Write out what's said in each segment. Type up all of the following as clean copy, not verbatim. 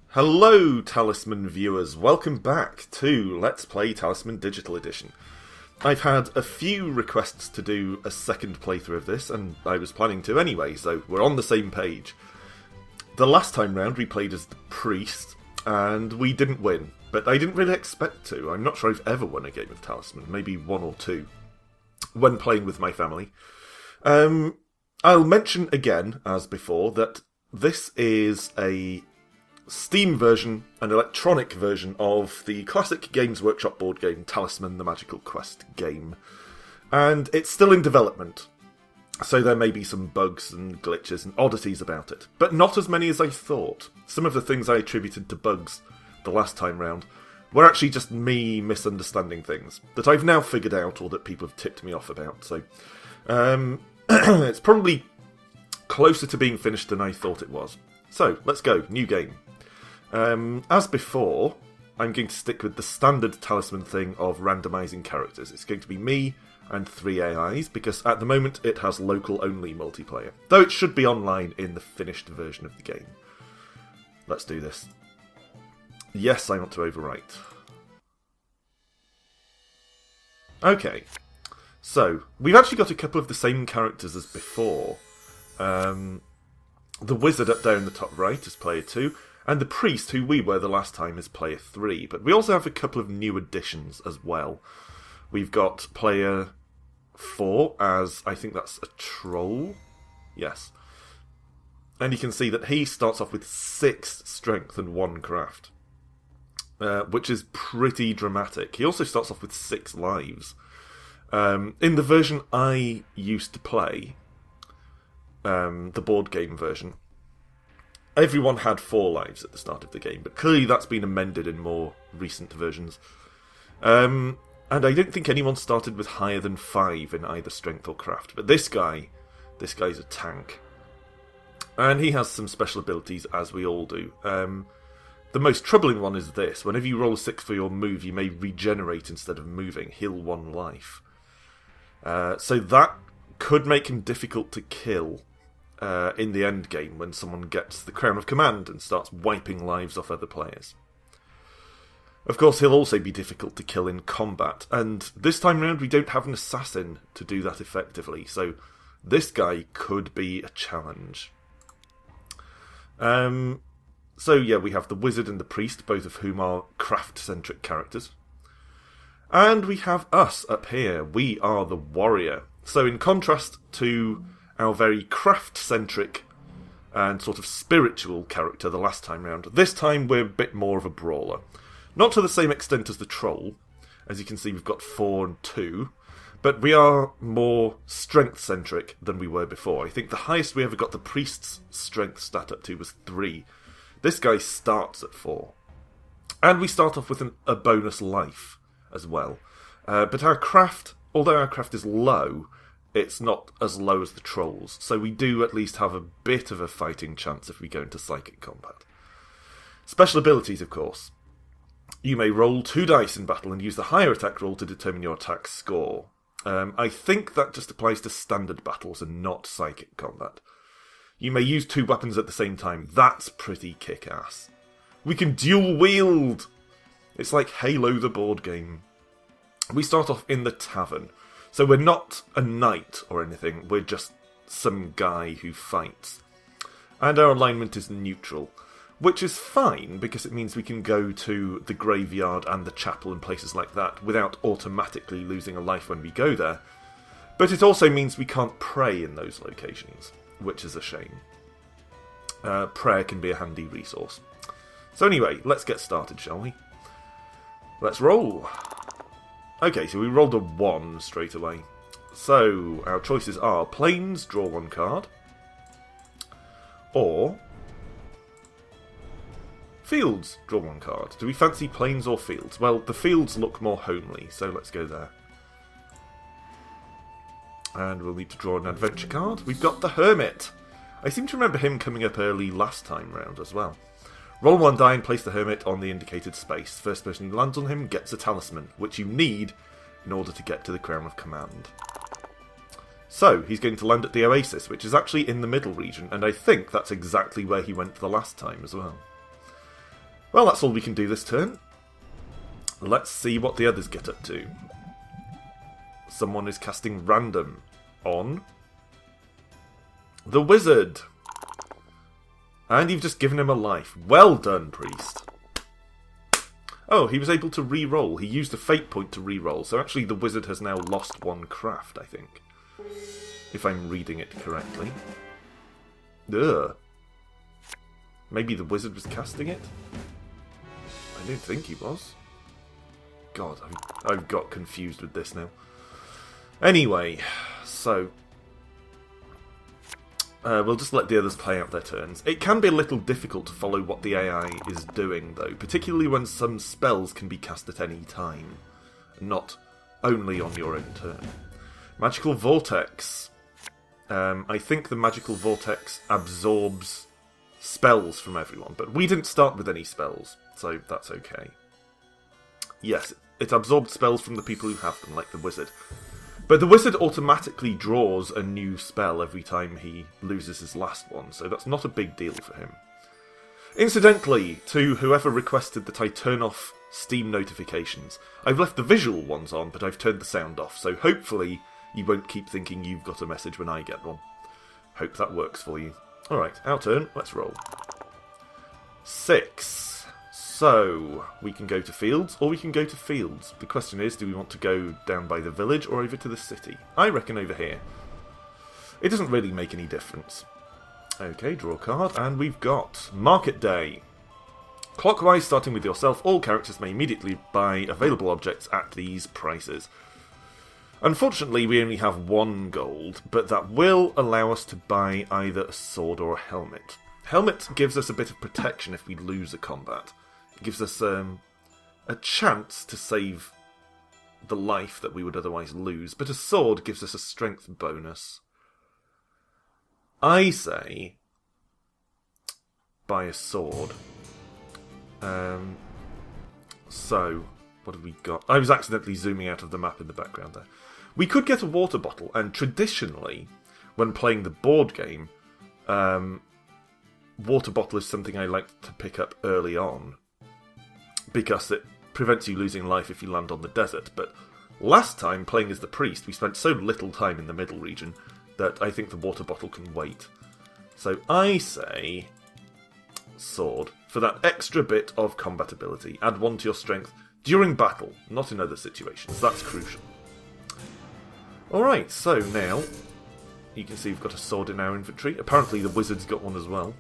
Hello, Talisman viewers. Welcome back to Let's Play Talisman Digital Edition. I've had a few requests to do a second playthrough of this, and I was planning to anyway, so we're on the same page. The last time round we played as the priest, and we didn't win, but I didn't really expect to. I'm not sure I've ever won a game of Talisman, maybe one or two, when playing with my family. I'll mention again, as before, that this is a Steam version, an electronic version of the classic Games Workshop board game Talisman, the Magical Quest game. And it's still in development, so there may be some bugs and glitches and oddities about it. But not as many as I thought. Some of the things I attributed to bugs the last time round were actually just me misunderstanding things that I've now figured out or that people have tipped me off about. So it's probably closer to being finished than I thought it was. So, let's go. New game. As before, I'm going to stick with the standard Talisman thing of randomising characters. It's going to be me and 3 AIs, because at the moment it has local-only multiplayer. Though it should be online in the finished version of the game. Let's do this. Yes, I want to overwrite. Okay. So, we've actually got a couple of the same characters as before. The wizard up there in the top right is player 2. And the priest, who we were the last time, is player 3. But we also have a couple of new additions as well. We've got player 4 as, I think that's a troll. Yes. And you can see that he starts off with 6 strength and 1 craft. Which is pretty dramatic. He also starts off with 6 lives. In the version I used to play, the board game version, everyone had 4 lives at the start of the game, but clearly that's been amended in more recent versions. And I don't think anyone started with higher than 5 in either strength or craft. But this guy's a tank. And he has some special abilities, as we all do. The most troubling one is this. Whenever you roll a 6 for your move, you may regenerate instead of moving, heal 1 life. So that could make him difficult to kill in the end game when someone gets the Crown of Command and starts wiping lives off other players. Of course, he'll also be difficult to kill in combat, and this time round we don't have an assassin to do that effectively, so this guy could be a challenge. So yeah, we have the wizard and the priest, both of whom are craft-centric characters. And we have us up here. We are the warrior. So in contrast to our very craft-centric and sort of spiritual character the last time round, this time we're a bit more of a brawler. Not to the same extent as the troll. As you can see, we've got 4 and 2. But we are more strength-centric than we were before. I think the highest we ever got the priest's strength stat up to was 3. This guy starts at 4. And we start off with a bonus life as well. But our craft, although our craft is low, it's not as low as the trolls, so we do at least have a bit of a fighting chance if we go into psychic combat. Special abilities, of course. You may roll 2 dice in battle and use the higher attack roll to determine your attack score. I think that just applies to standard battles and not psychic combat. You may use 2 weapons at the same time. That's pretty kick-ass. We can dual wield! It's like Halo the board game. We start off in the tavern. So we're not a knight or anything, we're just some guy who fights. And our alignment is neutral, which is fine because it means we can go to the graveyard and the chapel and places like that without automatically losing a life when we go there. But it also means we can't pray in those locations, which is a shame. Prayer can be a handy resource. So anyway, let's get started, shall we? Let's roll! Okay, so we rolled a 1 straight away. So, our choices are plains, draw 1 card, or fields, draw 1 card. Do we fancy plains or fields? Well, the fields look more homely, so let's go there. And we'll need to draw an adventure card. We've got the Hermit. I seem to remember him coming up early last time round as well. Roll 1 die and place the Hermit on the indicated space. First person who lands on him gets a Talisman, which you need in order to get to the Crown of Command. So, he's going to land at the Oasis, which is actually in the middle region, and I think that's exactly where he went the last time as well. Well, that's all we can do this turn. Let's see what the others get up to. Someone is casting random on the wizard. And you've just given him a life. Well done, priest. Oh, he was able to re-roll. He used a fate point to re-roll, so actually the wizard has now lost 1 craft, I think. If I'm reading it correctly. Ugh. Maybe the wizard was casting it? I don't think he was. God, I've got confused with this now. Anyway, so we'll just let the others play out their turns. It can be a little difficult to follow what the AI is doing, though, particularly when some spells can be cast at any time, not only on your own turn. Magical Vortex. I think the Magical Vortex absorbs spells from everyone, but we didn't start with any spells, so that's okay. Yes, it absorbed spells from the people who have them, like the wizard. But the wizard automatically draws a new spell every time he loses his last one, so that's not a big deal for him. Incidentally, to whoever requested that I turn off Steam notifications, I've left the visual ones on, but I've turned the sound off, so hopefully you won't keep thinking you've got a message when I get one. Hope that works for you. Alright, our turn, let's roll. 6. So, we can go to fields, or we can go to fields. The question is, do we want to go down by the village, or over to the city? I reckon over here. It doesn't really make any difference. Okay, draw a card, and we've got Market Day. Clockwise, starting with yourself, all characters may immediately buy available objects at these prices. Unfortunately, we only have 1 gold, but that will allow us to buy either a sword or a helmet. Helmet gives us a bit of protection if we lose a combat. It gives us a chance to save the life that we would otherwise lose, but a sword gives us a strength bonus. I say buy a sword. So, what have we got? I was accidentally zooming out of the map in the background there. We could get a water bottle, and traditionally, when playing the board game, water bottle is something I like to pick up early on, because it prevents you losing life if you land on the desert. But last time, playing as the priest, we spent so little time in the middle region that I think the water bottle can wait. So I say sword, for that extra bit of combatability. Add 1 to your strength during battle, not in other situations. That's crucial. Alright, so now you can see we've got a sword in our inventory. Apparently the wizard's got one as well.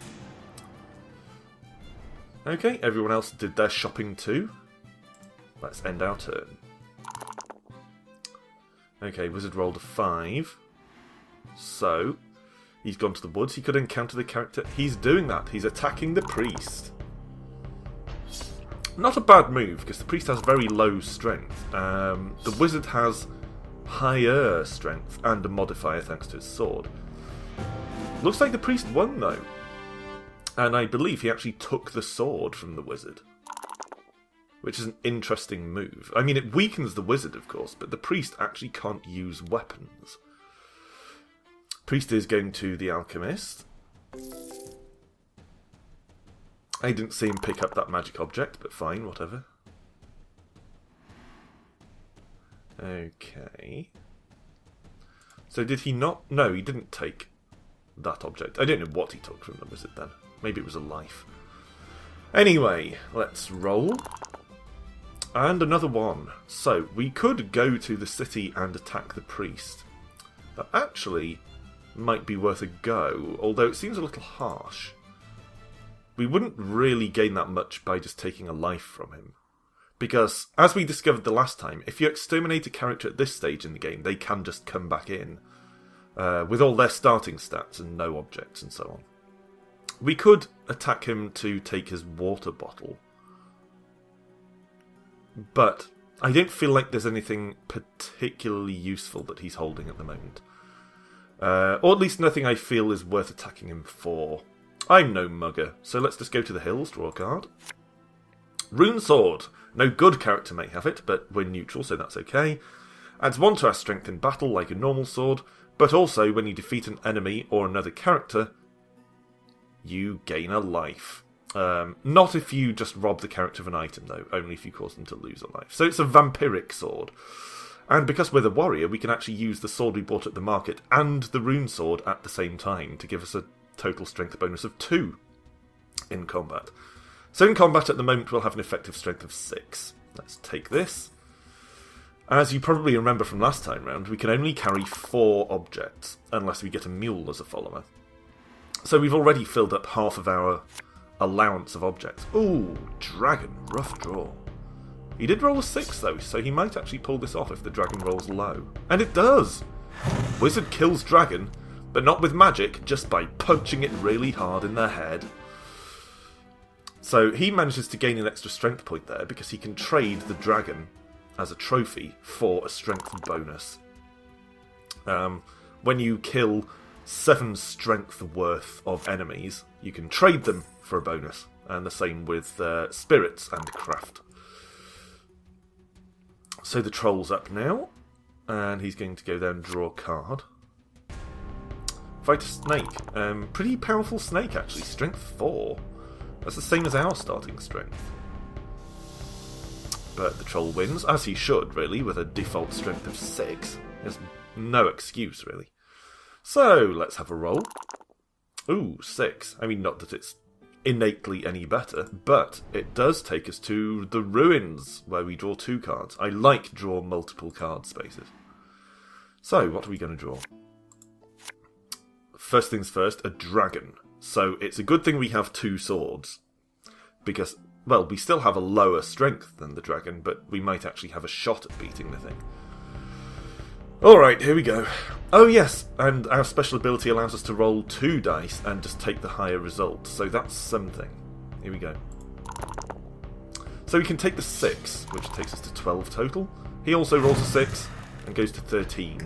Okay, everyone else did their shopping too. Let's end our turn. Okay, wizard rolled a 5. So, he's gone to the woods. He could encounter the character. He's doing that. He's attacking the priest. Not a bad move, because the priest has very low strength. The wizard has higher strength and a modifier thanks to his sword. Looks like the priest won, though. And I believe he actually took the sword from the wizard. Which is an interesting move. I mean, it weakens the wizard, of course, but the priest actually can't use weapons. Priest is going to the alchemist. I didn't see him pick up that magic object, but fine, whatever. Okay. So did he not? No, he didn't take that object. I don't know what he took from the wizard then. Maybe it was a life. Anyway, let's roll. And another 1. So, we could go to the city and attack the priest. That actually might be worth a go, although it seems a little harsh. We wouldn't really gain that much by just taking a life from him. Because, as we discovered the last time, if you exterminate a character at this stage in the game, they can just come back in. With all their starting stats and no objects and so on. We could attack him to take his water bottle. But I don't feel like there's anything particularly useful that he's holding at the moment. Or at least nothing I feel is worth attacking him for. I'm no mugger, so let's just go to the hills, draw a card. Rune Sword. No good character may have it, but we're neutral, so that's okay. Adds 1 to our strength in battle, like a normal sword. But also, when you defeat an enemy or another character, you gain a life. Not if you just rob the character of an item, though. Only if you cause them to lose a life. So it's a vampiric sword. And because we're the warrior, we can actually use the sword we bought at the market and the rune sword at the same time to give us a total strength bonus of 2 in combat. So in combat at the moment, we'll have an effective strength of 6. Let's take this. As you probably remember from last time round, we can only carry 4 objects, unless we get a mule as a follower. So we've already filled up half of our allowance of objects. Ooh, dragon, rough draw. He did roll a 6 though, so he might actually pull this off if the dragon rolls low. And it does! Wizard kills dragon, but not with magic, just by punching it really hard in the head. So he manages to gain an extra strength point there, because he can trade the dragon as a trophy for a strength bonus. When you kill 7 strength worth of enemies, you can trade them for a bonus. And the same with spirits and craft. So the troll's up now, and he's going to go there and draw a card. Fight a snake. Pretty powerful snake, actually. Strength 4. That's the same as our starting strength. But the troll wins, as he should, really, with a default strength of 6. There's no excuse, really. So, let's have a roll. Ooh, 6. I mean, not that it's innately any better, but it does take us to the ruins, where we draw 2 cards. I like draw multiple card spaces. So, what are we going to draw? First things first, a dragon. So, it's a good thing we have 2 swords, because, well, we still have a lower strength than the dragon, but we might actually have a shot at beating the thing. Alright, here we go. Oh yes, and our special ability allows us to roll 2 dice and just take the higher result, so that's something. Here we go. So we can take the 6, which takes us to 12 total. He also rolls a 6 and goes to 13.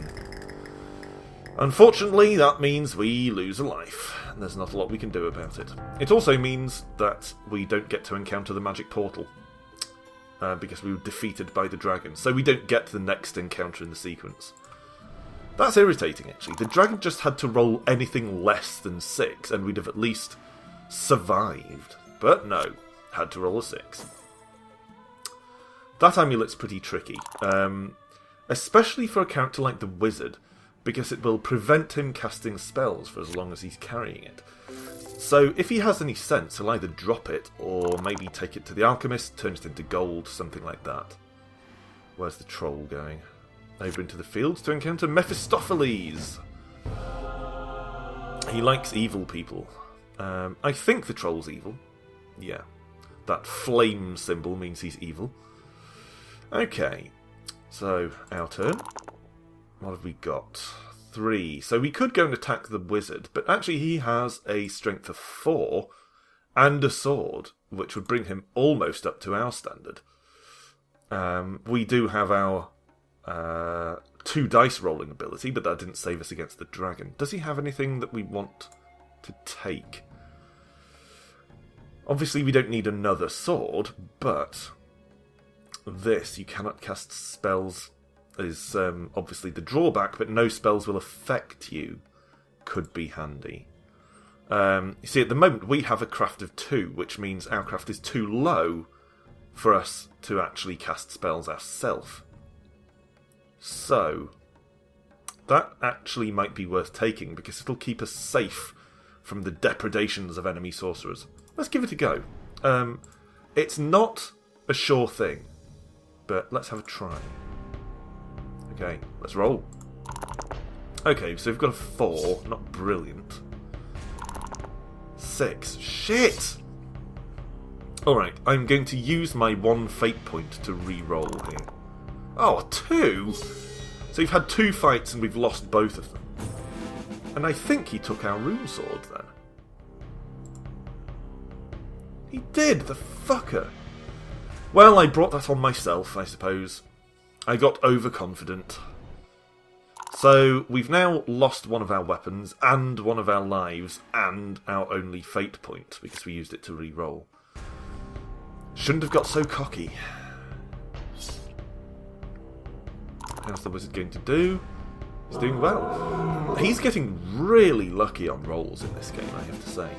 Unfortunately, that means we lose a life, and there's not a lot we can do about it. It also means that we don't get to encounter the magic portal, because we were defeated by the dragon, so we don't get to the next encounter in the sequence. That's irritating, actually. The dragon just had to roll anything less than 6, and we'd have at least survived. But no, had to roll a 6. That amulet's pretty tricky, especially for a character like the wizard, because it will prevent him casting spells for as long as he's carrying it. So if he has any sense, he'll either drop it, or maybe take it to the alchemist, turn it into gold, something like that. Where's the troll going? Over into the fields to encounter Mephistopheles. He likes evil people. I think the troll's evil. Yeah. That flame symbol means he's evil. Okay. So, our turn. What have we got? 3. So we could go and attack the wizard, but actually he has a strength of 4 and a sword, which would bring him almost up to our standard. We do have our 2 dice rolling ability, but that didn't save us against the dragon. Does he have anything that we want to take? Obviously we don't need another sword, but this, you cannot cast spells, is obviously the drawback, but no spells will affect you. Could be handy. You see, at the moment we have a craft of 2, which means our craft is too low for us to actually cast spells ourselves. So, that actually might be worth taking, because it'll keep us safe from the depredations of enemy sorcerers. Let's give it a go. It's not a sure thing, but let's have a try. Okay, let's roll. Okay, so we've got a 4, not brilliant. 6, shit! Alright, I'm going to use my 1 fate point to re-roll here. Oh, a 2? So we've had 2 fights and we've lost both of them. And I think he took our rune sword then. He did, the fucker! Well, I brought that on myself, I suppose. I got overconfident. So, we've now lost one of our weapons, and one of our lives, and our only fate point, because we used it to re-roll. Shouldn't have got so cocky. How's the wizard going to do? He's doing well. He's getting really lucky on rolls in this game, I have to say.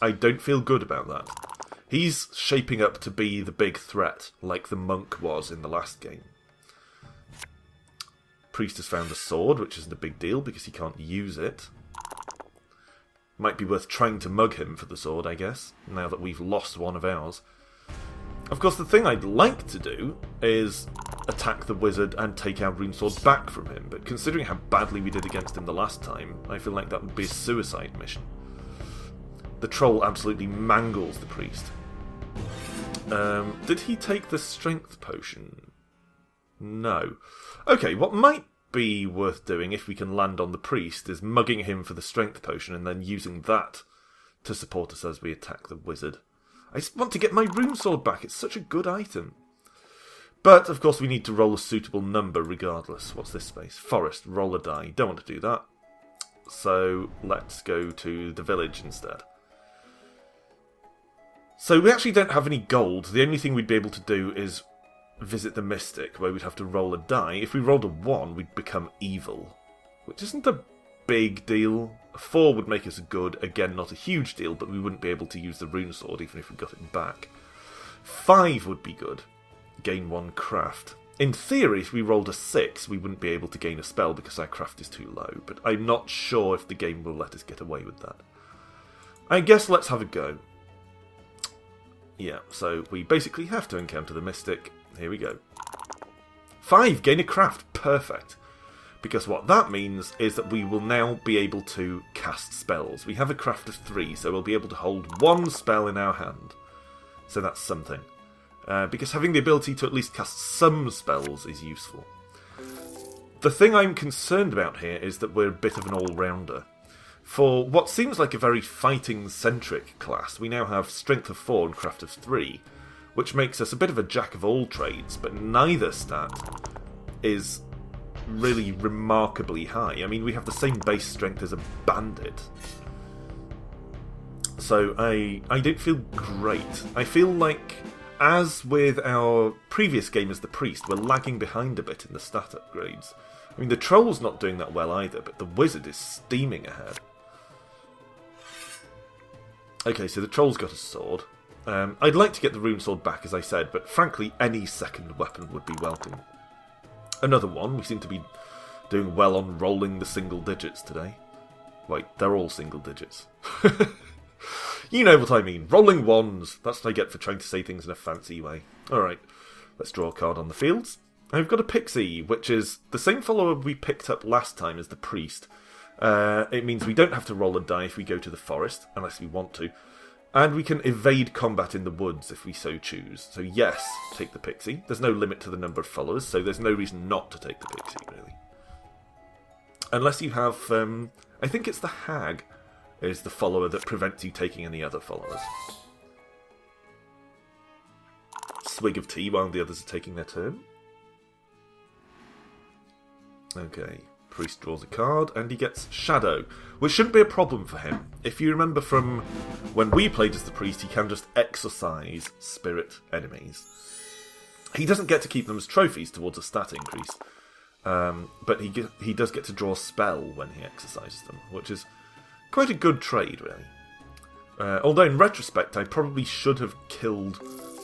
I don't feel good about that. He's shaping up to be the big threat, like the monk was in the last game. Priest has found a sword, which isn't a big deal because he can't use it. Might be worth trying to mug him for the sword, I guess, now that we've lost one of ours. Of course, the thing I'd like to do is attack the wizard and take our rune sword back from him, but considering how badly we did against him the last time, I feel like that would be a suicide mission. The troll absolutely mangles the priest. Did he take the strength potion? No. Okay, what might be worth doing if we can land on the priest is mugging him for the strength potion and then using that to support us as we attack the wizard. I just want to get my rune sword back, it's such a good item. But, of course, we need to roll a suitable number regardless. What's this space? Forest, roll a die. Don't want to do that. So, let's go to the village instead. So, we actually don't have any gold. The only thing we'd be able to do is visit the mystic, where we'd have to roll a die. If we rolled a 1, we'd become evil, which isn't a big deal. A 4 would make us good. Again, not a huge deal, but we wouldn't be able to use the rune sword even if we got it back. 5 would be good. Gain 1 craft. In theory, if we rolled a 6, we wouldn't be able to gain a spell because our craft is too low, but I'm not sure if the game will let us get away with that. I guess let's have a go. Yeah, so we basically have to encounter the mystic. Here we go. 5, gain a craft. Perfect. Because what that means is that we will now be able to cast spells. We have a craft of 3, so we'll be able to hold 1 spell in our hand. So that's something. Because having the ability to at least cast some spells is useful. The thing I'm concerned about here is that we're a bit of an all-rounder. For what seems like a very fighting-centric class, we now have strength of 4 and craft of 3, which makes us a bit of a jack-of-all-trades, but neither stat is really remarkably high. I mean, we have the same base strength as a bandit. So I don't feel great. I feel like, as with our previous game as the priest, we're lagging behind a bit in the stat upgrades. I mean, the troll's not doing that well either, but the wizard is steaming ahead. Okay, so the troll's got a sword. I'd like to get the rune sword back, as I said, but frankly, any second weapon would be welcome. Another one. We seem to be doing well on rolling the single digits today. Wait, they're all single digits. You know what I mean. Rolling ones. That's what I get for trying to say things in a fancy way. Alright, let's draw a card on the fields. I've got a pixie, which is the same follower we picked up last time as the priest. It means we don't have to roll a die if we go to the forest, unless we want to. And we can evade combat in the woods if we so choose. So yes, take the pixie. There's no limit to the number of followers, so there's no reason not to take the pixie, really. Unless you have, I think it's the hag is the follower that prevents you taking any other followers. Swig of tea while the others are taking their turn. Okay. Priest draws a card, and he gets Shadow, which shouldn't be a problem for him. If you remember from when we played as the priest, he can just exorcise spirit enemies. He doesn't get to keep them as trophies towards a stat increase, but he does get to draw a spell when he exorcises them, which is quite a good trade, really. Although in retrospect, I probably should have killed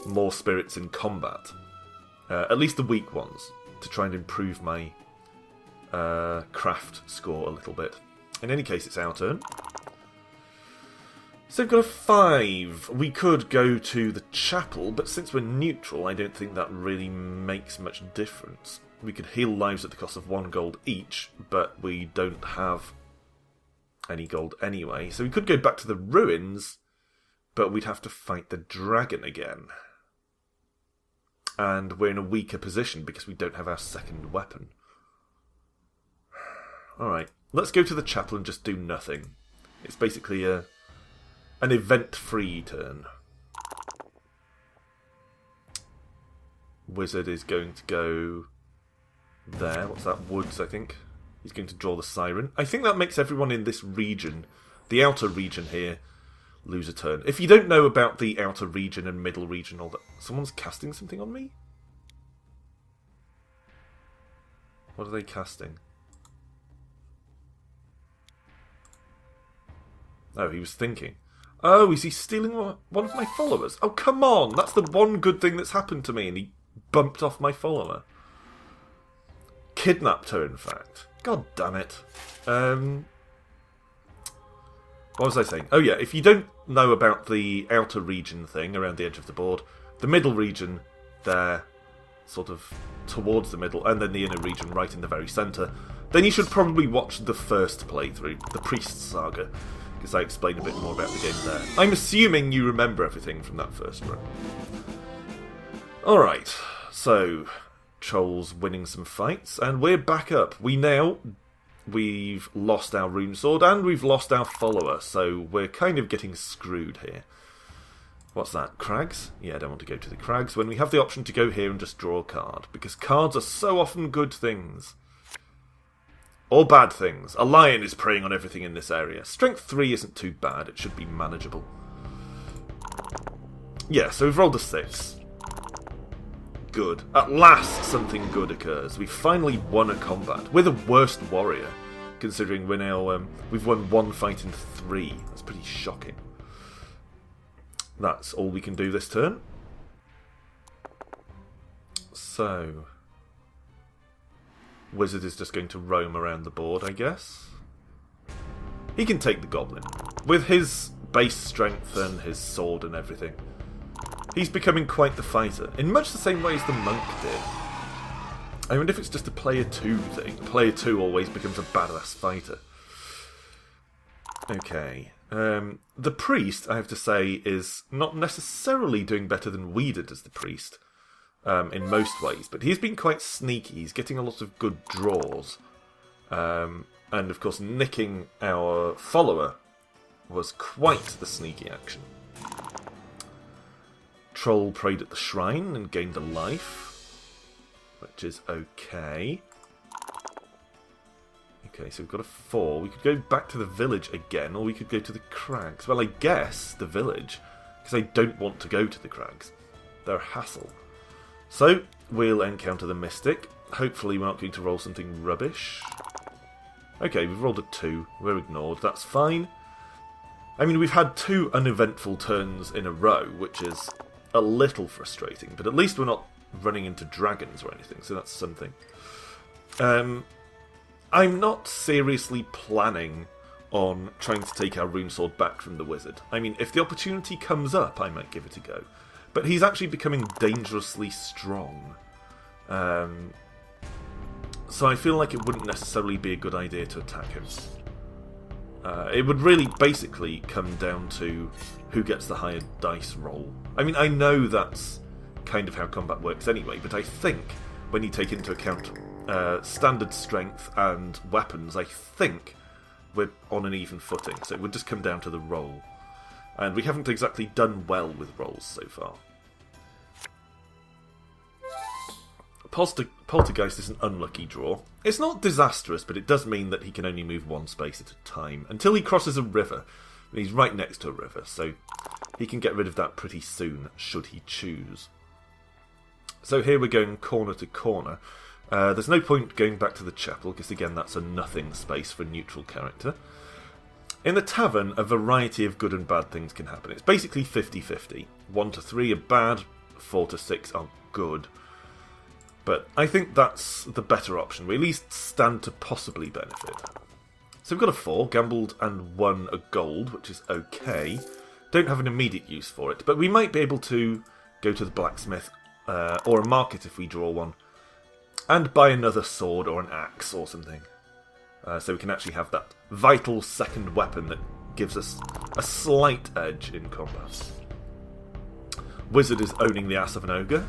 more spirits in combat, at least the weak ones, to try and improve my craft score a little bit. In any case, it's our turn. So we've got a 5. We could go to the chapel, but since we're neutral, I don't think that really makes much difference. We could heal lives at the cost of 1 gold each, but we don't have any gold anyway. So we could go back to the ruins, but we'd have to fight the dragon again. And we're in a weaker position because we don't have our second weapon. Alright, let's go to the chapel and just do nothing. It's basically an event-free turn. Wizard is going to go there. What's that? Woods, I think. He's going to draw the siren. I think that makes everyone in this region, the outer region here, lose a turn. If you don't know about the outer region and middle region, all that, someone's casting something on me? What are they casting? Oh, he was thinking. Oh, is he stealing one of my followers? Oh, come on! That's the one good thing that's happened to me, and he bumped off my follower. Kidnapped her, in fact. God damn it. What was I saying? Oh yeah, if you don't know about the outer region thing around the edge of the board, the middle region there, sort of towards the middle, and then the inner region right in the very centre, then you should probably watch the first playthrough, the Priest Saga, because I explain a bit more about the game there. I'm assuming you remember everything from that first run. Alright, so Troll's winning some fights, and we're back up. We've lost our rune sword, and we've lost our follower, so we're kind of getting screwed here. What's that? Crags? Yeah, I don't want to go to the crags when we have the option to go here and just draw a card, because cards are so often good things. Or bad things. A lion is preying on everything in this area. Strength 3 isn't too bad, it should be manageable. Yeah, so we've rolled a 6. Good. At last something good occurs. We finally won a combat. We're the worst warrior, considering we're now, we've won 1 fight in 3. That's pretty shocking. That's all we can do this turn. So, Wizard is just going to roam around the board, I guess. He can take the goblin. With his base strength and his sword and everything, he's becoming quite the fighter, in much the same way as the monk did. I wonder if it's just a player 2 thing. Player 2 always becomes a badass fighter. Okay. The priest, I have to say, is not necessarily doing better than we did as the priest, in most ways, but he's been quite sneaky. He's getting a lot of good draws. And of course, nicking our follower was quite the sneaky action. Troll prayed at the shrine and gained a life, which is okay. Okay, so we've got a 4. We could go back to the village again, or we could go to the crags. Well, I guess the village, because I don't want to go to the crags. They're a hassle. So, we'll encounter the mystic. Hopefully we're not going to roll something rubbish. Okay, we've rolled a 2. We're ignored. That's fine. I mean, we've had 2 uneventful turns in a row, which is a little frustrating, but at least we're not running into dragons or anything, so that's something. I'm not seriously planning on trying to take our rune sword back from the wizard. I mean, if the opportunity comes up, I might give it a go. But he's actually becoming dangerously strong. So I feel like it wouldn't necessarily be a good idea to attack him. It would really basically come down to who gets the higher dice roll. I mean, I know that's kind of how combat works anyway, but I think when you take into account standard strength and weapons, I think we're on an even footing. So it would just come down to the roll. And we haven't exactly done well with rolls so far. Poltergeist is an unlucky draw. It's not disastrous, but it does mean that he can only move 1 space at a time, until he crosses a river. And he's right next to a river, so he can get rid of that pretty soon, should he choose. So here we're going corner to corner. There's no point going back to the chapel, because again that's a nothing space for a neutral character. In the tavern, a variety of good and bad things can happen. It's basically 50-50. 1 to 3 are bad, 4 to 6 are good. But I think that's the better option. We at least stand to possibly benefit. So we've got a 4, gambled and won a gold, which is okay. Don't have an immediate use for it, but we might be able to go to the blacksmith or a market if we draw one, and buy another sword or an axe or something. So we can actually have that vital second weapon that gives us a slight edge in combat. Wizard is owning the ass of an ogre.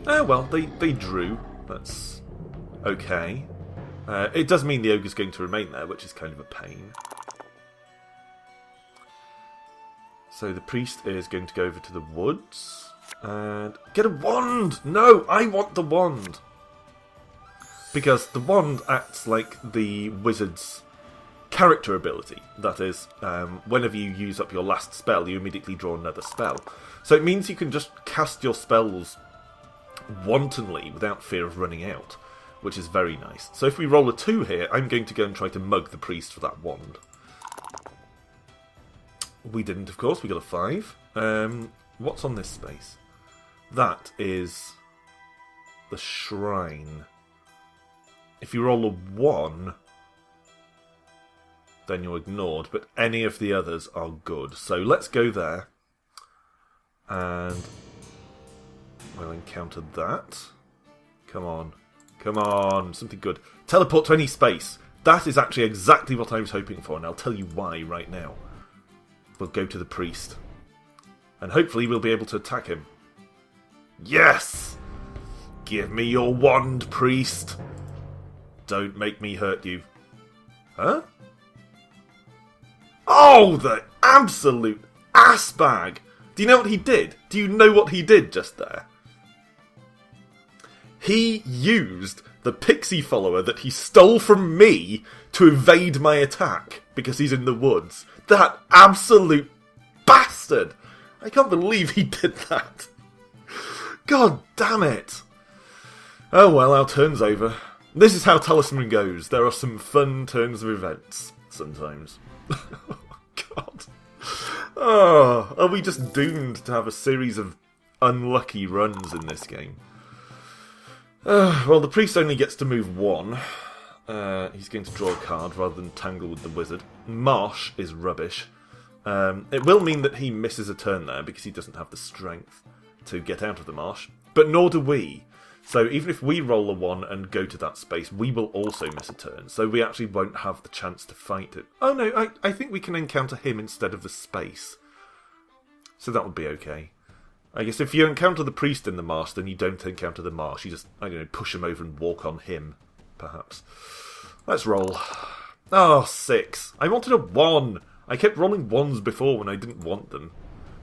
Well, they drew. That's okay. It does mean the ogre's going to remain there, which is kind of a pain. So the priest is going to go over to the woods and get a wand! No, I want the wand! Because the wand acts like the wizard's character ability. That is, whenever you use up your last spell, you immediately draw another spell. So it means you can just cast your spells wantonly without fear of running out. which is very nice. So if we roll a 2 here, I'm going to go and try to mug the priest for that wand. We didn't, of course. We got a 5. What's on this space? That is the shrine. If you roll a 1, then you're ignored, but any of the others are good. So let's go there, and we'll encounter that. Come on. Come on, something good. Teleport to any space. That is actually exactly what I was hoping for, and I'll tell you why right now. We'll go to the priest, and hopefully we'll be able to attack him. Yes! Give me your wand, priest. Don't make me hurt you. Huh? Oh, the absolute ass bag! Do you know what he did? Do you know what he did just there? He used the pixie follower that he stole from me to evade my attack because he's in the woods. That absolute bastard! I can't believe he did that. God damn it. Oh well, our turn's over. This is how Talisman goes. There are some fun turns of events sometimes. Oh, God. Oh, are we just doomed to have a series of unlucky runs in this game? Well, the priest only gets to move 1. He's going to draw a card rather than tangle with the wizard. Marsh is rubbish. It will mean that he misses a turn there because he doesn't have the strength to get out of the marsh. But nor do we. So even if we roll a 1 and go to that space, we will also miss a turn. So we actually won't have the chance to fight it. Oh no, I think we can encounter him instead of the space. So that would be okay. I guess if you encounter the priest in the marsh, then you don't encounter the marsh. You just, I don't know, push him over and walk on him, perhaps. Let's roll. Oh, 6. I wanted a 1. I kept rolling 1s before when I didn't want them.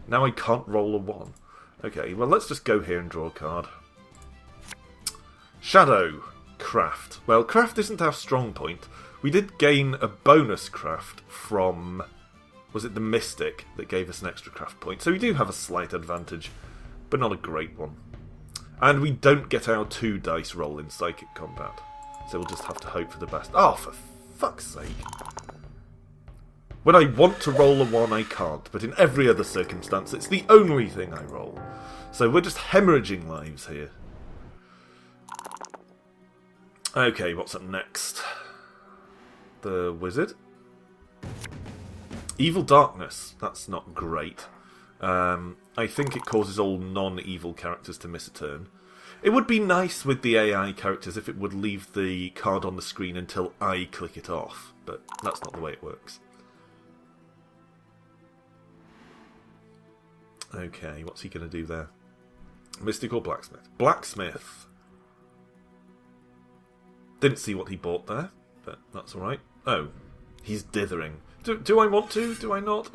Now I can't roll a 1. Okay, well, let's just go here and draw a card. Shadow. Craft. Well, craft isn't our strong point. We did gain a bonus craft from... Was it the Mystic that gave us an extra craft point? So we do have a slight advantage, but not a great one. And we don't get our 2 dice roll in Psychic Combat. So we'll just have to hope for the best. Oh, for fuck's sake. When I want to roll a 1, I can't. But in every other circumstance, it's the only thing I roll. So we're just hemorrhaging lives here. Okay, what's up next? The wizard? Evil Darkness. That's not great. I think it causes all non-evil characters to miss a turn. It would be nice with the AI characters if it would leave the card on the screen until I click it off, but that's not the way it works. Okay, what's he going to do there? Mystical Blacksmith. Blacksmith! Didn't see what he bought there, but that's alright. Oh, he's dithering. Do I want to? Do I not?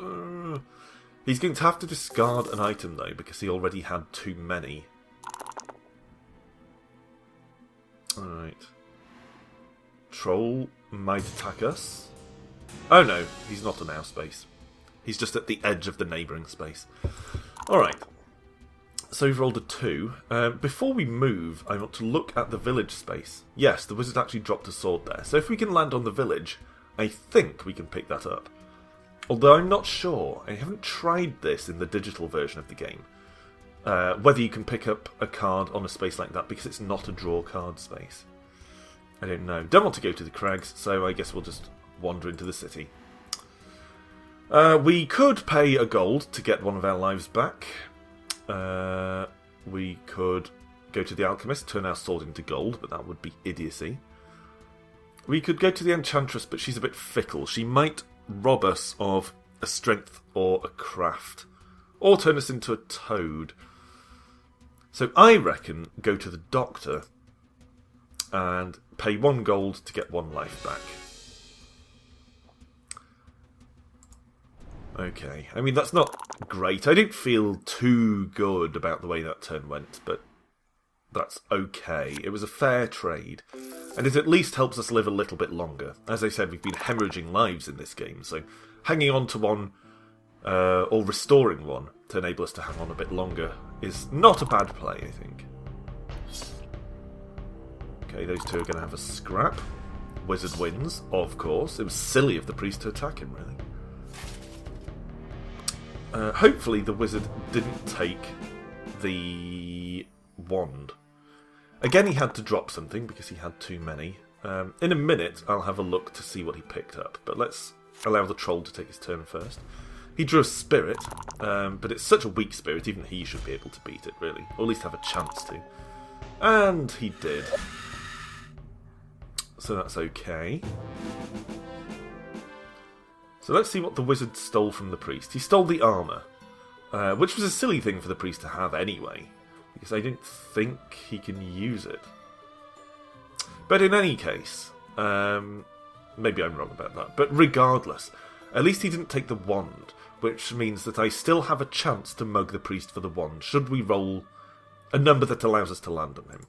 He's going to have to discard an item, though, because he already had too many. Alright. Troll might attack us. Oh no, he's not in our space. He's just at the edge of the neighbouring space. Alright. So we've rolled a 2. Before we move, I want to look at the village space. Yes, the wizard actually dropped a sword there. So if we can land on the village, I think we can pick that up. Although I'm not sure. I haven't tried this in the digital version of the game. Whether you can pick up a card on a space like that, because it's not a draw card space. I don't know. Don't want to go to the crags, so I guess we'll just wander into the city. We could pay a gold to get one of our lives back. We could go to the alchemist, turn our sword into gold, but that would be idiocy. We could go to the enchantress, but she's a bit fickle. She might rob us of a strength or a craft, or turn us into a toad. So I reckon go to the doctor and pay 1 gold to get 1 life back. Okay, I mean, that's not great. I don't feel too good about the way that turn went, but that's okay. It was a fair trade, and it at least helps us live a little bit longer. As I said, we've been hemorrhaging lives in this game, so hanging on to 1, or restoring 1, to enable us to hang on a bit longer is not a bad play, I think. Okay, those two are going to have a scrap. Wizard wins, of course. It was silly of the priest to attack him, really. Hopefully the wizard didn't take the wand. Again, he had to drop something because he had too many. In a minute, I'll have a look to see what he picked up. But let's allow the troll to take his turn first. He drew a spirit, but it's such a weak spirit, even he should be able to beat it, really. Or at least have a chance to. And he did. So that's okay. So let's see what the wizard stole from the priest. He stole the armour, which was a silly thing for the priest to have anyway, because I don't think he can use it. But in any case, maybe I'm wrong about that, but regardless, at least he didn't take the wand, which means that I still have a chance to mug the priest for the wand, should we roll a number that allows us to land on him.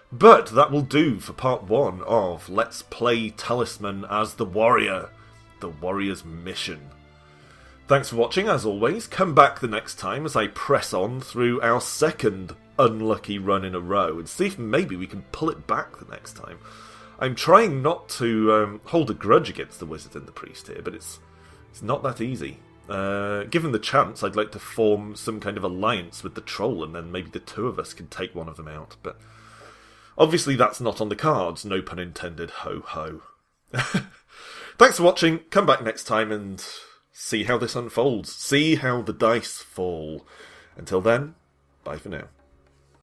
But that will do for part 1 of Let's Play Talisman as the Warrior. The Warrior's Mission. Thanks for watching, as always. Come back the next time as I press on through our second unlucky run in a row and see if maybe we can pull it back the next time. I'm trying not to hold a grudge against the wizard and the priest here, but it's not that easy. Given the chance, I'd like to form some kind of alliance with the troll and then maybe the two of us can take one of them out, but obviously that's not on the cards, no pun intended, ho ho. Thanks for watching, come back next time and see how this unfolds. See how the dice fall. Until then, bye for now.